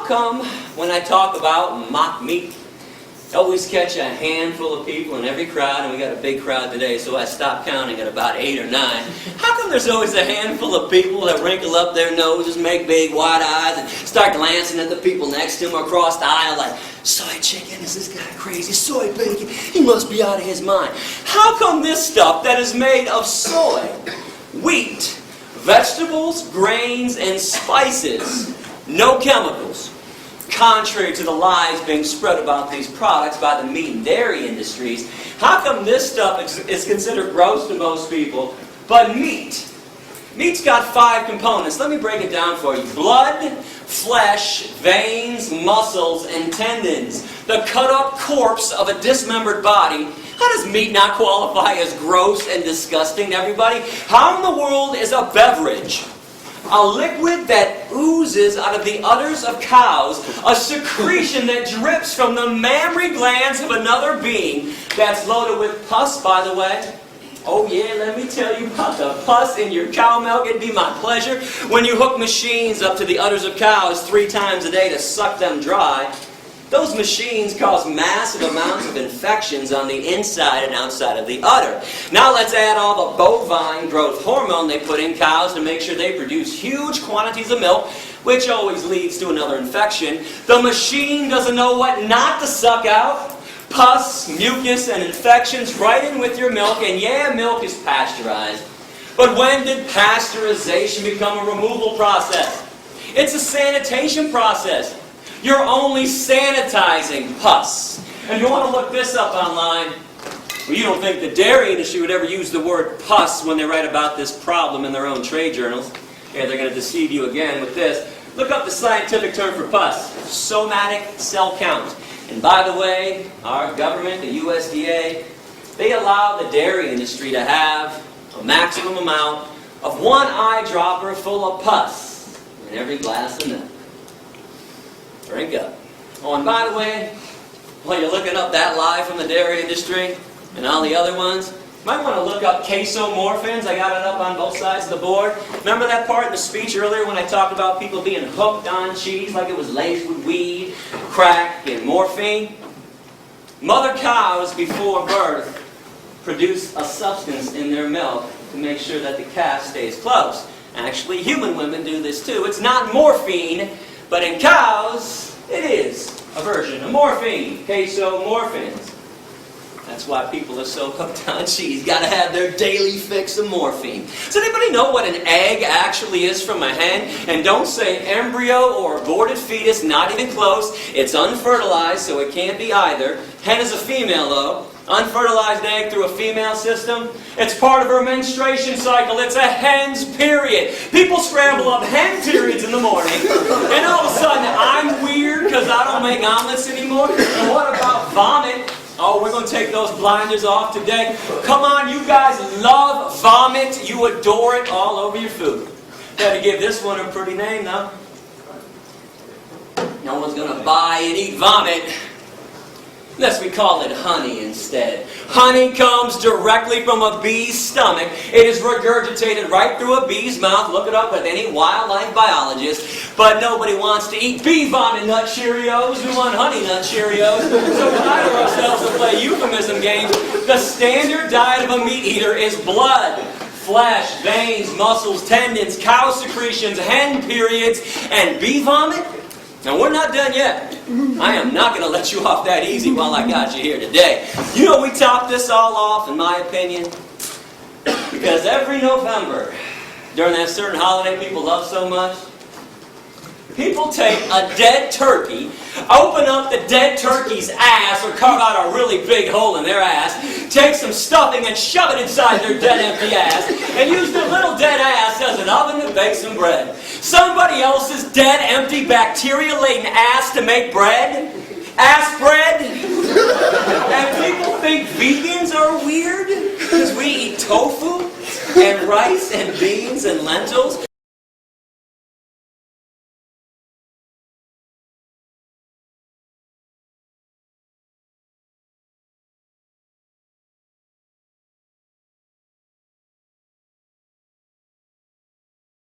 come when I talk about mock meat, I always catch a handful of people in every crowd, and we got a big crowd today, so I stopped counting at about 8 or 9. How come there's always a handful of people that wrinkle up their noses, make big wide eyes, and start glancing at the people next to them across the aisle like, soy chicken, is this guy crazy? Soy bacon, he must be out of his mind. How come this stuff that is made of soy, wheat, vegetables, grains, and spices, no chemicals, contrary to the lies being spread about these products by the meat and dairy industries, how come this stuff is considered gross to most people, but meat's got 5 components. Let me break it down for you. Blood, flesh, veins, muscles, and tendons. The cut-up corpse of a dismembered body. How does meat not qualify as gross and disgusting to everybody? How in the world is a beverage, a liquid that oozes out of the udders of cows, a secretion that drips from the mammary glands of another being, that's loaded with pus, by the way? Oh yeah, let me tell you about the pus in your cow milk. It'd be my pleasure. When you hook machines up to the udders of cows 3 times a day to suck them dry, those machines cause massive amounts of infections on the inside and outside of the udder. Now let's add all the bovine growth hormone they put in cows to make sure they produce huge quantities of milk, which always leads to another infection. The machine doesn't know what not to suck out. Pus, mucus, and infections right in with your milk, and yeah, milk is pasteurized. But when did pasteurization become a removal process? It's a sanitation process. You're only sanitizing pus. And you want to look this up online, well, you don't think the dairy industry would ever use the word pus when they write about this problem in their own trade journals. Yeah, they're going to deceive you again with this. Look up the scientific term for pus, somatic cell count. And by the way, our government, the USDA, they allow the dairy industry to have a maximum amount of 1 eyedropper full of pus in every glass of milk. Drink up. Oh, and by the way, while you're looking up that lie from the dairy industry and all the other ones, you might want to look up casomorphins. I got it up on both sides of the board. Remember that part in the speech earlier when I talked about people being hooked on cheese like it was laced with weed, crack, and morphine? Mother cows before birth produce a substance in their milk to make sure that the calf stays close. Actually, human women do this too. It's not morphine, but in cows, it is a version of morphine, casomorphins. That's why people are so hooked on cheese. Got to have their daily fix of morphine. Does anybody know what an egg actually is from a hen? And don't say embryo or aborted fetus, not even close. It's unfertilized, so it can't be either. Hen is a female, though. Unfertilized egg through a female system. It's part of her menstruation cycle. It's a hen's period. People scramble up hen periods in the morning, and all of a sudden I'm weird because I don't make omelets anymore. And what about vomit? Oh, we're going to take those blinders off today. Come on, you guys love vomit. You adore it all over your food. Got to give this one a pretty name, though. No one's going to buy and eat vomit unless we call it honey instead. Honey comes directly from a bee's stomach. It is regurgitated right through a bee's mouth. Look it up with any wildlife biologist. But nobody wants to eat bee vomit nut Cheerios. We want honey nut Cheerios. So we hire ourselves to play euphemism games. The standard diet of a meat eater is blood, flesh, veins, muscles, tendons, cow secretions, hen periods, and bee vomit. Now, we're not done yet. I am not going to let you off that easy while I got you here today. You know, we top this all off, in my opinion, because every November, during that certain holiday people love so much, people take a dead turkey, open up the dead turkey's ass, or carve out a really big hole in their ass, take some stuffing and shove it inside their dead empty ass, and use their little dead ass as an oven to bake some bread. Somebody else's dead, empty, bacteria-laden ass to make bread? Ass bread? And people think vegans are weird because we eat tofu and rice and beans and lentils.